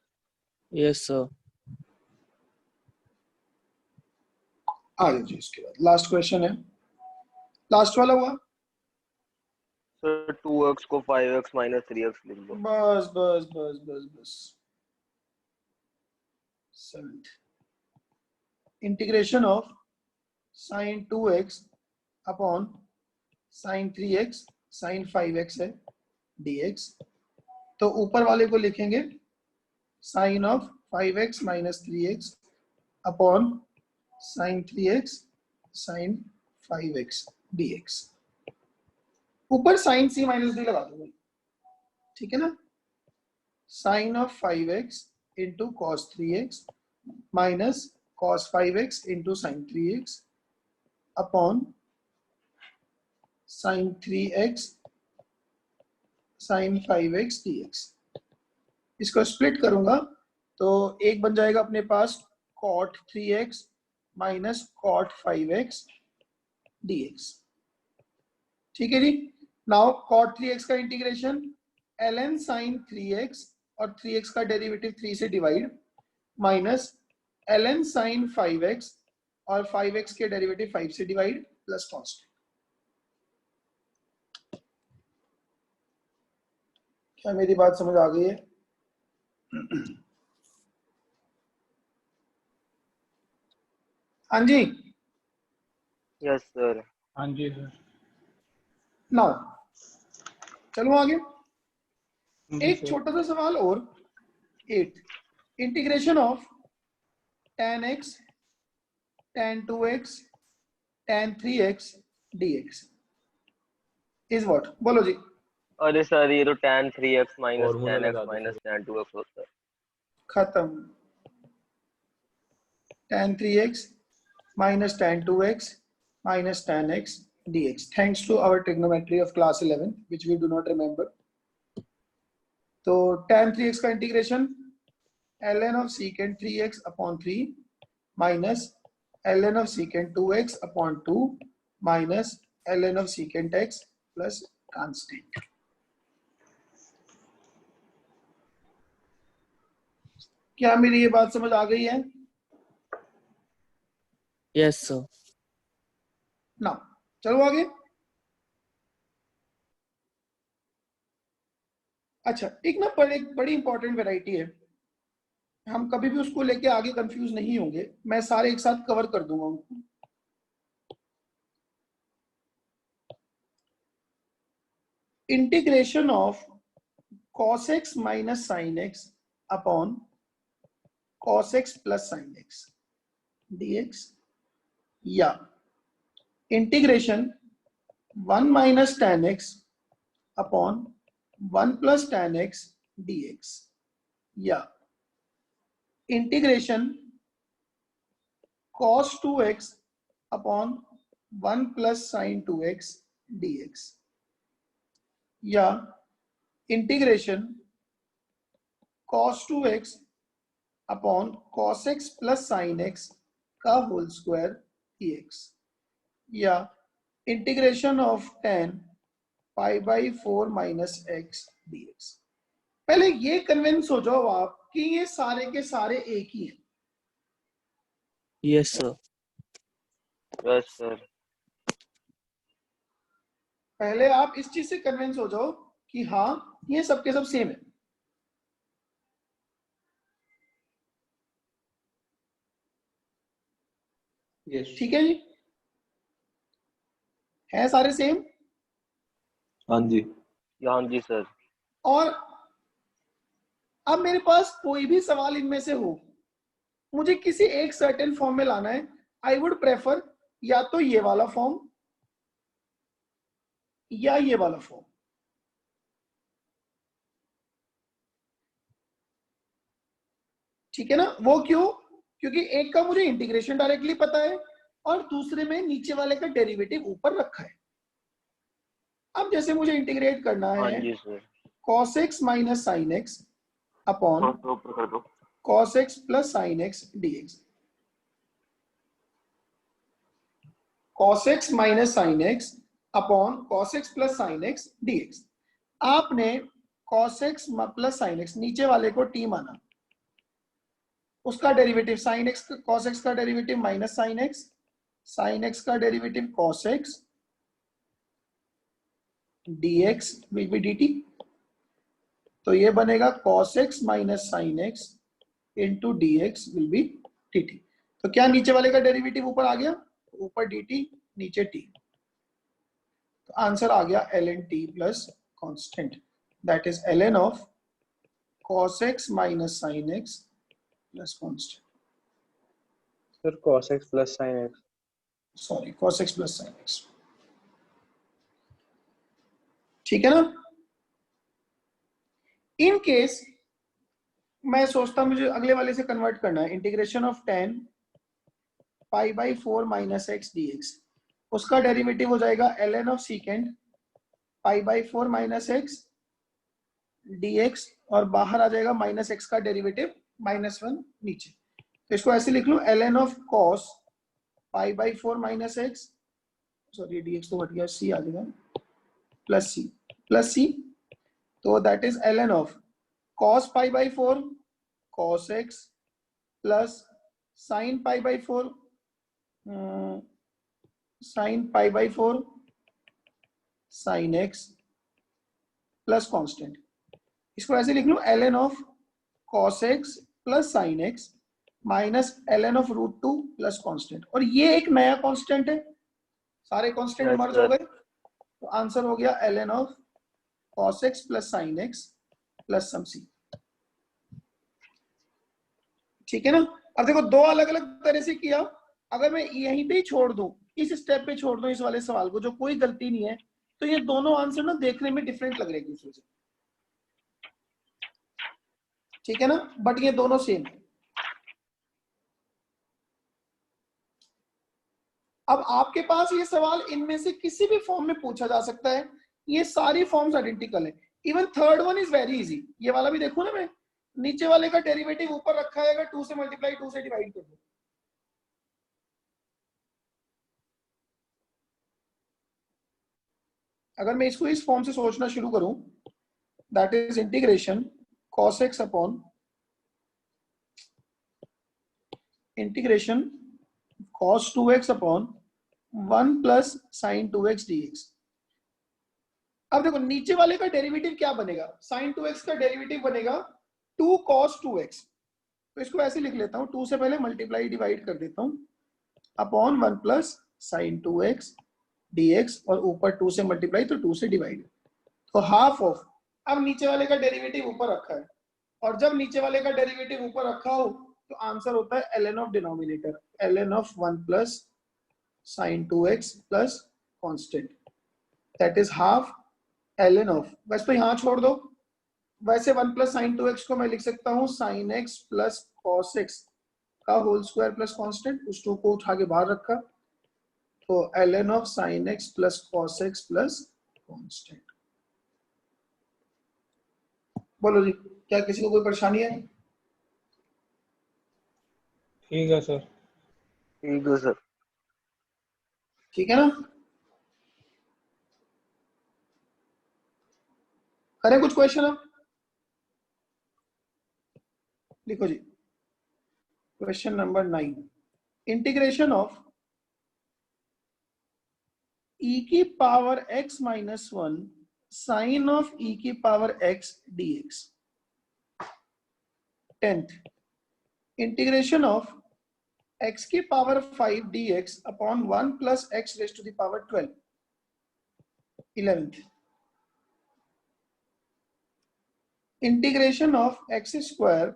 Yes sir. आगे जी, इसके बाद लास्ट क्वेश्चन है, लास्ट वाला हुआ। सर 2x को 5x माइनस 3x लिख दो। बस बस बस बस बस। Integration of sine 2x upon sine 3x sine 5x है dx। तो ऊपर वाले को लिखेंगे sine of 5x minus 3x upon sine 3x sine 5x dx। ऊपर साइन c माइनस डी लगा दो। ठीक है ना। Sine of 5x into cos 3x minus cos 5x into sin 3x upon sin 3x sin 5x dx। इसको split करूंगा तो एक बन जाएगा अपने पास cot 3x minus cot 5x dx। ठीक है जी। नाउ cot 3x का इंटीग्रेशन ln sin 3x और 3x का डेरिवेटिव 3 से divide minus ln sin 5x और 5x के डेरिवेटिव 5 से डिवाइड प्लस कांस्टेंट। क्या मेरी बात समझ आ गई है? हाँ जी। Yes sir. हाँ जी सर। नाउ चलो आगे। एक सर। छोटा सा सवाल और 8 integration of tan x tan 2x tan 3x dx is what? बोलो जी। अरे सर ये तो tan 3x minus formula tan x लगा दो माइनस tan 2x होता है। खत्म। tan 3x minus tan 2x minus tan x dx, thanks to our trigonometry of class 11 which we do not remember. तो tan 3x का integration ln of secant 3x upon 3 minus ln of secant 2x upon 2 minus ln of secant x plus constant। क्या मेरी ये बात समझ आ गई है? Yes sir. ना चलो आगे। अच्छा, एक ना बड़ी इंपॉर्टेंट वैरायटी है, हम कभी भी उसको लेके आगे कंफ्यूज नहीं होंगे, मैं सारे एक साथ कवर कर दूंगा उनको। Integration of cos x minus sin x upon cos x plus sin x dx या integration 1 minus tan x upon 1 plus tan x dx या integration cos 2x upon 1 plus sin 2x dx या integration cos 2x upon cos x plus sin x का whole square dx या integration of tan pi by 4 minus x dx। पहले ये convince हो जाओ आप कि ये सारे के सारे एक ही हैं। Yes sir. Yes sir. पहले आप इस चीज से कन्विंस हो जाओ कि हाँ ये सबके सब सेम है। यस। ठीक है जी, है सारे सेम? हाँ जी। हाँ जी सर। और अब मेरे पास कोई भी सवाल इनमें से हो, मुझे किसी एक सर्टेन फॉर्म में लाना है, आई वुड प्रेफर या तो ये वाला फॉर्म या ये वाला फॉर्म। ठीक है ना? वो क्यों? क्योंकि एक का मुझे इंटीग्रेशन डायरेक्टली पता है और दूसरे में नीचे वाले का डेरिवेटिव ऊपर रखा है। अब जैसे मुझे इंटीग्रेट करना हाँ है जी sir. cos x minus sin x upon ऊपर कर दो। cos x plus sin x dx। cos x minus sin x upon cos x plus sin x dx। आपने cos x plus sin x नीचे वाले को t माना, उसका derivative sin x, cos x का डेरिवेटिव माइनस sin x का derivative cos x dx will be dt। तो ये बनेगा cos x minus sin x into dx will be dt। तो क्या नीचे वाले का डेरिवेटिव ऊपर आ गया? ऊपर dt नीचे t, तो आंसर आ गया ln t plus constant, that is ln of cos x minus sin x plus constant. Sir cos x plus sin x। Sorry, cos x plus sin x। ठीक है ना? In case मैं सोचता मुझे अगले वाले से कन्वर्ट करना है, integration of tan pi by 4 minus x dx, उसका डेरिवेटिव हो जाएगा ln of secant pi by 4 minus x dx और बाहर आ जाएगा माइनस एक्स का डेरिवेटिव -1 नीचे। तो इसको ऐसे लिख लो ln of cos pi by 4 minus x, sorry dx तो हट गया, c आ जाएगा प्लस c, तो that is ln of cos pi by 4 cos x plus sin pi by 4 sin pi by 4 sin x plus constant. इसको ऐसे लिख लो ln of cos x plus sin x minus ln of √2 plus constant, और ये एक नया constant है, सारे constant मर्ज हो गए, तो आंसर हो गया ln of cos x plus sin x plus some c। ठीक है ना। अब देखो दो अलग अलग तरह से किया, अगर मैं यहीं पे ही छोड़ दूं, इस स्टेप पे छोड़ दूं इस वाले सवाल को, जो कोई गलती नहीं है, तो ये दोनों आंसर ना देखने में डिफरेंट लग रहे हैं एक दूसरे से, ठीक है ना, बट ये दोनों सेम है। अब आपके पास ये सवाल इनमें से किसी भी फॉर्म में पूछा जा सकता है, ये सारी फॉर्म्स आइडेंटिकल है। Even third one is very easy, ये वाला भी देखो ना, मैं नीचे वाले का डेरिवेटिव ऊपर रखा है, अगर 2 से मल्टीप्लाई 2 से डिवाइड कर दो, अगर मैं इसको इस फॉर्म से सोचना शुरू करूं, that is integration cos x upon integration cos 2x upon 1 plus sin 2x dx। अब देखो नीचे वाले का डेरिवेटिव क्या बनेगा, sin 2x का डेरिवेटिव बनेगा 2 cos 2x, तो इसको ऐसे लिख लेता हूं, 2 से पहले मल्टीप्लाई डिवाइड कर देता हूं, upon 1 plus sin 2x dx, और ऊपर 2 से मल्टीप्लाई तो 2 से डिवाइड, तो हाफ ऑफ। अब नीचे वाले का डेरिवेटिव ऊपर रखा है, और जब नीचे वाले का डेरिवेटिव ऊपर रखा हो तो आंसर होता है ln of denominator, ln of 1 plus sin 2x plus constant, that is half ln of, बस तो यहां छोड़ दो, वैसे 1 प्लस sin 2x को मैं लिख सकता हूं sin x plus cos x का होल स्क्वायर प्लस कांस्टेंट, उस 2 को उठा के बाहर रखा, तो ln of sin x plus cos x plus constant. बोलो जी, क्या किसी को कोई परेशानी है? ठीक है सर। ठीक है सर। ठीक है ना, करें कुछ क्वेश्चन अब, लिखो जी, question number 9, integration of e की power x minus 1 sine of e की power x dx। 10th, integration of x की power 5 dx upon 1 plus x raise to the power 12। 11th, integration of x square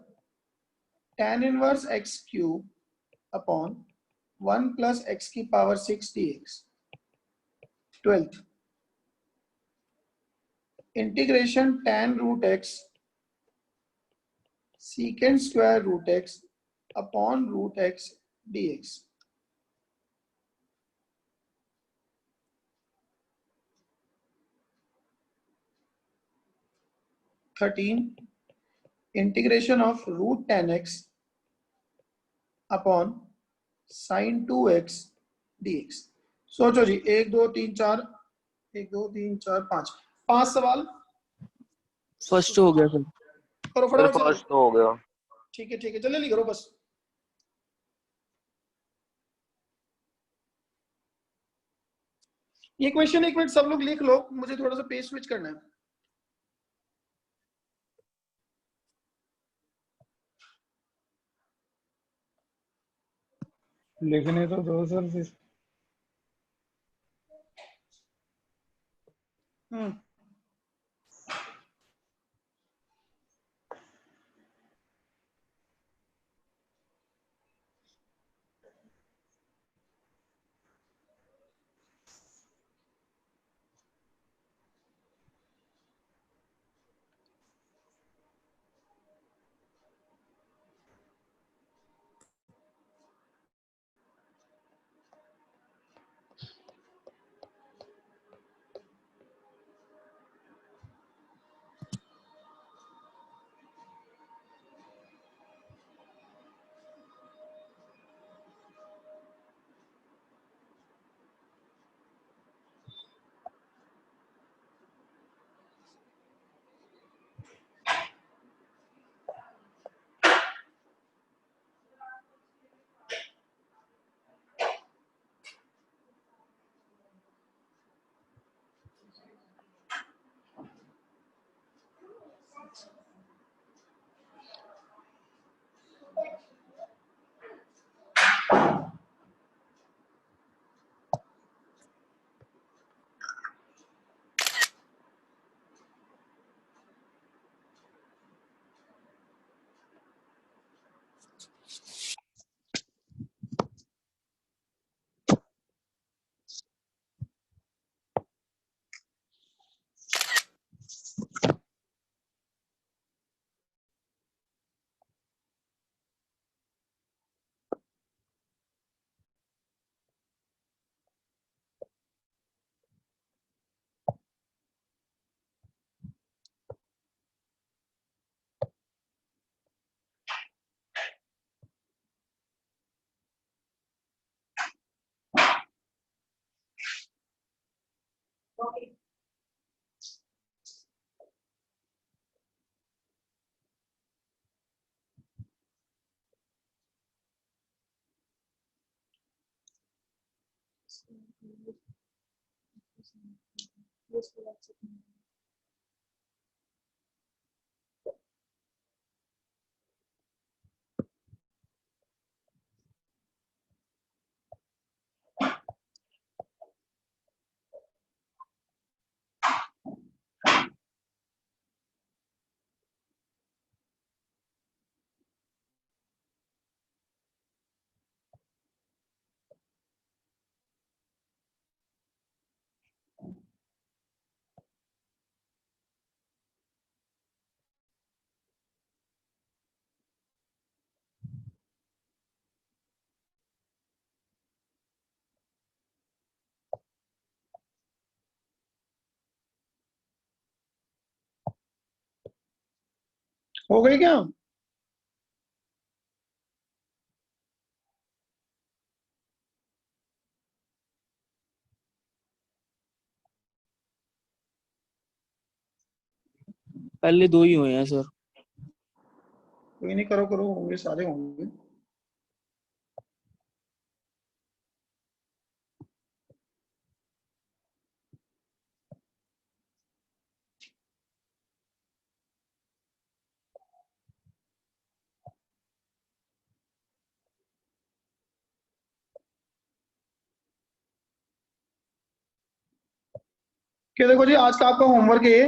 tan inverse x cube upon 1 plus x की power 6 dx। 12th, integration tan root x secant square root x upon root x dx। 13, integration of root tan x upon sin 2x dx। सोचो जी, 1 2 3 4, 1 2 3 4 5 सवाल first हो गया sir. करो sir फटाफट से first तो हो गया। ठीक है जल्दी करो बस। ये क्वेश्चन एक मिनट सब लोग लिख लो, मुझे थोड़ा सा पेज स्विच करना है। लिखने तो दो सर फिर। हो गई क्या? पहले 2 ही हुए हैं सर। कोई नहीं, करो करो, होंगे, सारे होंगे। कि देखो जी, आज का आपका होमवर्क है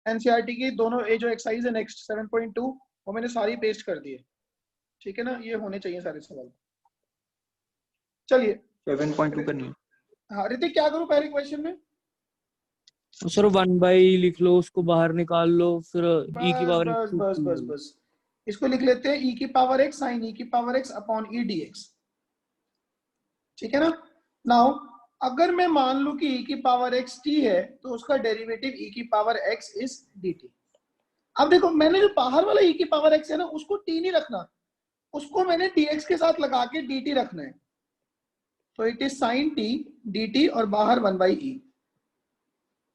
एनसीईआरटी की दोनों ये जो एक्सरसाइज है नेक्स्ट 7.2 वो मैंने सारी पेस्ट कर दी है, ठीक है ना? ये होने चाहिए सारे सवाल। चलिए 7.2 करनी है। हाँ ऋतिक, क्या करूं पहले क्वेश्चन में? सर 1/e लिख लो, उसको बाहर निकाल लो, फिर e की बस पावर बस बस बस बस इसको लिख लेते हैं e की पावर x sin e की power x upon e dx, ठीक है ना? नाउ अगर मैं मान लूं कि e की पावर x t है तो उसका डेरिवेटिव e की पावर x इज dt। अब देखो, मैंने जो बाहर वाला e की पावर x है ना, उसको t नहीं रखना, उसको मैंने dx के साथ लगा के dt रखना है। तो it is sin t dt और बाहर 1/e।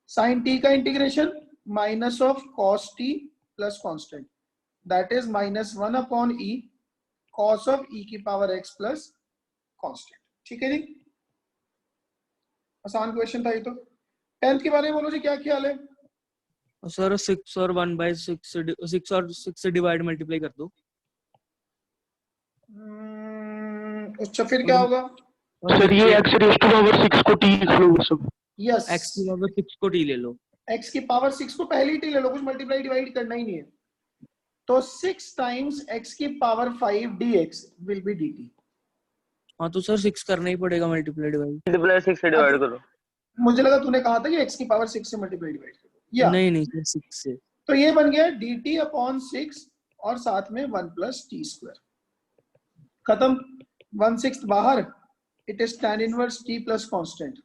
sin t का integration minus of cos t plus constant, that is -1 upon e cos of e की पावर x प्लस कांस्टेंट, ठीक है जी? आसान क्वेश्चन था ये तो। 10th के बारे में बोलो जी, क्या ख्याल है? सर 6 और 1/6 6 और 6 से डिवाइड मल्टीप्लाई कर दो। अच्छा फिर क्या होगा? सर ये x रेज़ टू पावर 6 को t लिख लो सब। यस, x की पावर 6 को t ले लो। x की पावर 6 को पहले ही t ले लो, कुछ मल्टीप्लाई डिवाइड करना ही नहीं है। तो 6 टाइम्स x की power 5 dx will be dt। हाँ तो सर 6 करना ही पड़ेगा मल्टीप्लाई डिवाइड। मल्टीप्लाई 6 से डिवाइड करो। मुझे लगा तूने कहा था कि x की पावर 6 से मल्टीप्लाई डिवाइड करो, या नहीं नहीं सर 6 से। तो ये बन गया dt अपॉन 6 और साथ में 1 प्लस टी स्क्वायर। खत्म। 1/6 बाहर, it is tan inverse t plus constant,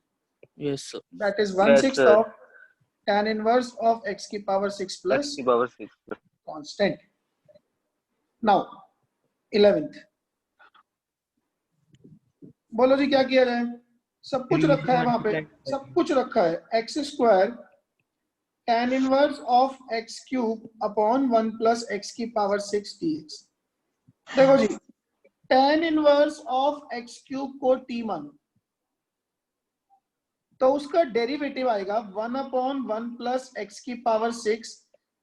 yes sir. That is Yes, 1/6 sir. Of tan inverse of x की पावर 6 x प्लस की पावर 6 कांस्टेंट। नाउ 11th बोलो जी, क्या किया जाए? सब कुछ रखा है वहां पे, सब कुछ रखा है। x square tan inverse of x cube upon 1 plus x की पावर 6 dx। देखो जी, tan inverse of x cube को t मानो तो उसका डेरिवेटिव आएगा 1 अपॉन 1 प्लस x की पावर 6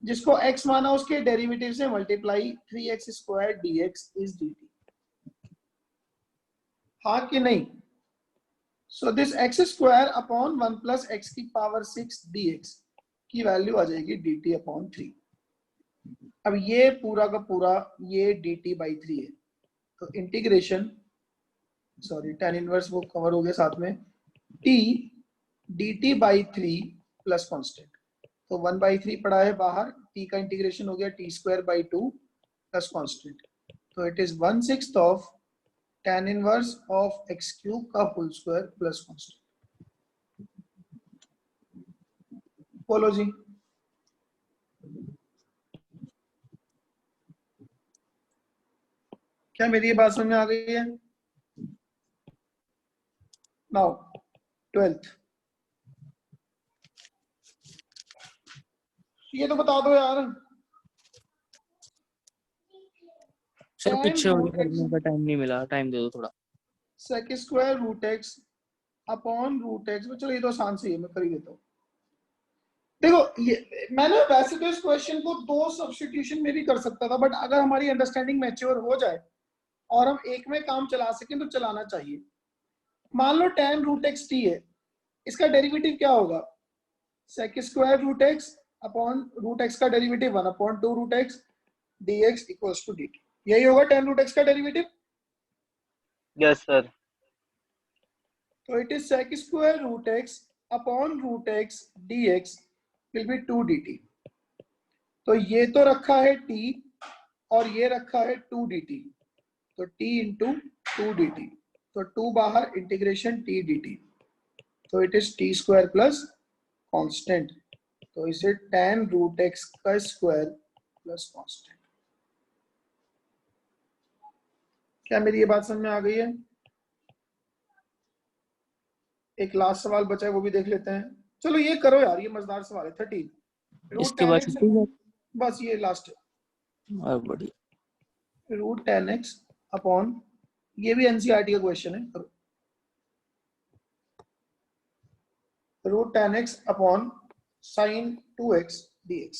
जिसको x माना उसके डेरिवेटिव से multiply 3x square dx is dt। हाँ कि नहीं? So this x square upon 1 plus x की पावर 6 dx की वैल्यू आ जाएगी dt अपॉन 3। अब ये पूरा का पूरा ये dt बाई 3 है, तो इंटीग्रेशन सॉरी tan इनवर्स वो कवर हो गया साथ में, t dt by 3 plus constant, तो 1/3 पड़ा है बाहर, t का इंटीग्रेशन हो गया t square by 2 plus constant, तो it is 1/6 of tan inverse of x cube का होल स्क्वायर प्लस कॉन्स्टेंट। बोलो जी। क्या मेरी ये बात समझ में आ गई है? नाउ 12th, ये तो बता दो यार। सर पीछे हो गया, करने का टाइम नहीं मिला, टाइम दे दो थोड़ा। Sec square root x upon root एक्स, चलो ये तो आसान से ही है, मैं कर ही देता हूँ। देखो ये मैंने वैसे तो इस क्वेश्चन को 2 सब्स्टिट्यूशन में भी कर सकता था, बट अगर हमारी अंडरस्टैंडिंग मैच्योर हो जाए और हम एक में काम चला सकें तो चलाना चाहिए। मान लो tan रूट एक्स टी है, इसका डेरिवेटिव क्या होगा? Sec square root x upon root x का derivative 1 upon 2 root x dx equals to dt, यही होगा tan रूट एक्स का डेरिवेटिव। Yes sir. तो it is sec square root x upon root x dx will be 2 dt। तो ये तो रखा है t और ये रखा है 2 dt, तो t इंटू 2 dt, तो 2 बाहर, इंटीग्रेशन t dt, तो it is t square plus constant, तो इसे tan रूट x का स्क्वायर प्लस कांस्टेंट। क्या मेरी ये बात समझ में आ गई है? एक लास्ट सवाल बचा है, वो भी देख लेते हैं। चलो ये करो यार, ये मजेदार सवाल है। 13 इसके बाद छुट्टी है, बस ये लास्ट है। और बढ़िया। रूट 10x अपॉन, ये भी एनसीईआरटी का क्वेश्चन है, करो। Root 10x upon sine 2x dx।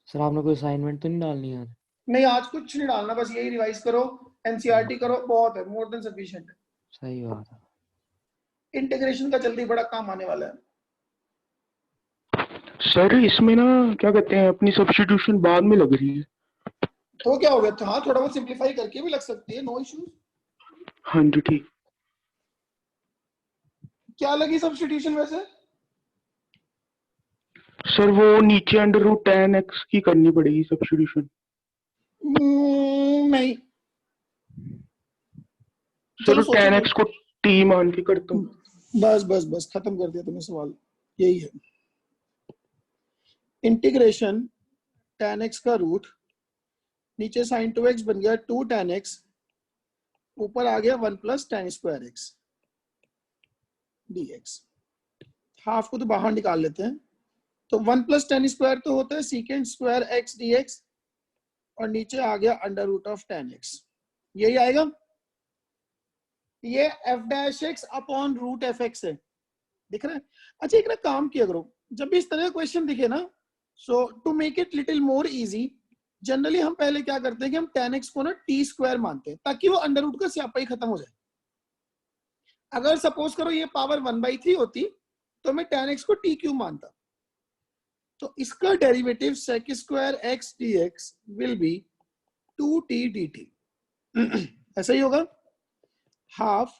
Sir आपने कोई असाइनमेंट तो नहीं डालनी यार? नहीं आज कुछ नहीं डालना, बस यही रिवाइज करो, एनसीईआरटी करो, बहुत है, मोर देन सफिशिएंट है। सही बात है। इंटीग्रेशन का जल्दी बड़ा काम आने वाला है। सर इसमें ना क्या कहते हैं, अपनी सब्स्टिट्यूशन बाद में लग रही है। तो क्या हो गया था? हाँ थोड़ा बहुत सिंप्लीफाई करके भी लग सकती है, नो इश्यूज। हाँ जी ठीक। क्या लगी सब्स्टिट्यूशन वैसे? सर वो नीचे अंडर रूट 10x की करनी पड़ेगी सब्स्टिट्यूशन। नहीं चलो 10x को t मान के करता हूँ। बस बस बस खत्म कर दिया तुमने सवाल, यही है। इंटीग्रेशन tan x का रूट, नीचे sin 2x बन गया 2 tan x, ऊपर आ गया 1 plus tan square x dx। Half को तो बाहर निकाल लेते हैं, तो 1 प्लस tan स्क्वायर तो होता है सीकेंड स्क्वायर x dx, और नीचे आ गया under root of tan x, यही आएगा। ये f dash x upon root f x है, दिख रहा है? अच्छा एक ना काम किया करो, जब भी इस तरह का क्वेश्चन दिखे ना, so to make it little more easy, generally हम पहले क्या करते हैं कि हम tan x को ना t स्क्वायर मानते हैं, ताकि वो अंडर रूट का स्यापा ही खत्म हो जाए। अगर सपोज करो ये पावर 1/3 होती तो मैं tan x को t क्यूब मानता, तो इसका derivative sec square x dx will be 2t dt। ऐसा ही होगा। Half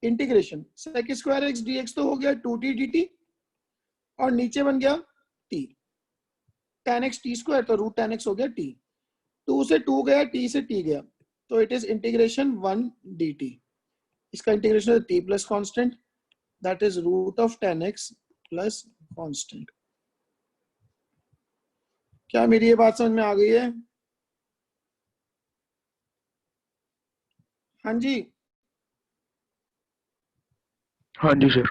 integration sec square x dx तो हो गया 2t dt, और नीचे बन गया t, tan x t square, तो रूट tan x हो गया t, 2 से 2 गया, t से t गया, तो इट इज इंटीग्रेशन 1 dt। इसका इंटीग्रेशन है t plus constant, that is root of tan x plus constant. क्या मेरी ये बात समझ में आ गई है? हाँ जी। हाँ जी सर।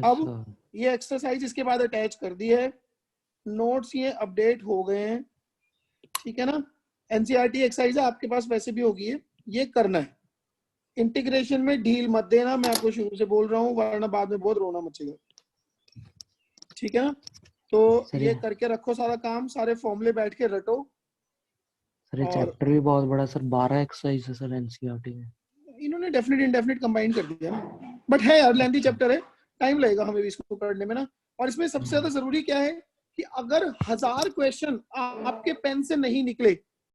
अब ये एक्सरसाइज इसके बाद अटैच कर दी है, नोट्स ये अपडेट हो गए हैं, ठीक है ना? एनसीईआरटी एक्सरसाइज आपके पास वैसे भी होगी है, ये करना है। इंटीग्रेशन में ढील मत देना, मैं आपको शुरू से बोल रहा हूँ, वरना बाद में बहुत रोना मचेगा, ठीक है ना? तो सर ये ये करके रखो सारा काम, सारे फॉर्मूले बैठ के रटो। सर ये और चैप्टर भी बहुत बड़ा सर, 12 एक्सरसाइज है सर एनसीईआरटी में। इन्होंने डेफिनेट इंडेफिनेट कंबाइन कर दिया ना, बट है यार लेंथी चैप्टर है, टाइम लगेगा हमें भी इसको करने में ना। और इसमें सबसे ज्यादा जरूरी क्या है कि अगर 1000 क्वेश्चन आपके पेन से नहीं निकले